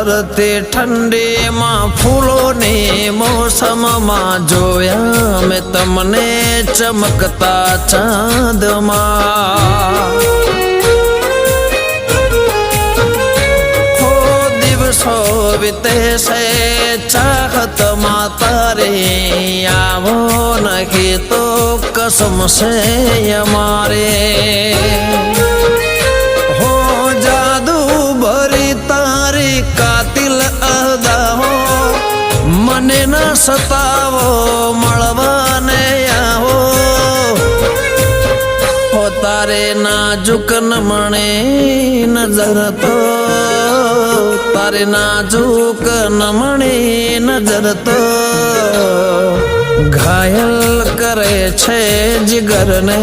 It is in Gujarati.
ધરતી ઠંડીમાં ફૂલોની મોસમમાં જોયા મેં તમને ચમકતા ચાંદમાં દિવસો વીતે છે ચાહતમાં તારી આવો નહીં તો કસમ છે અમારે હો જાદુ ભરી તારી કાતિલ અદાઓ મને ન સતાવો મળવાને આવો હો તારે નાજુક નમણે નજર તો તારે નાજુક નમણી નજર તો ઘાયલ કરે છે જીગરને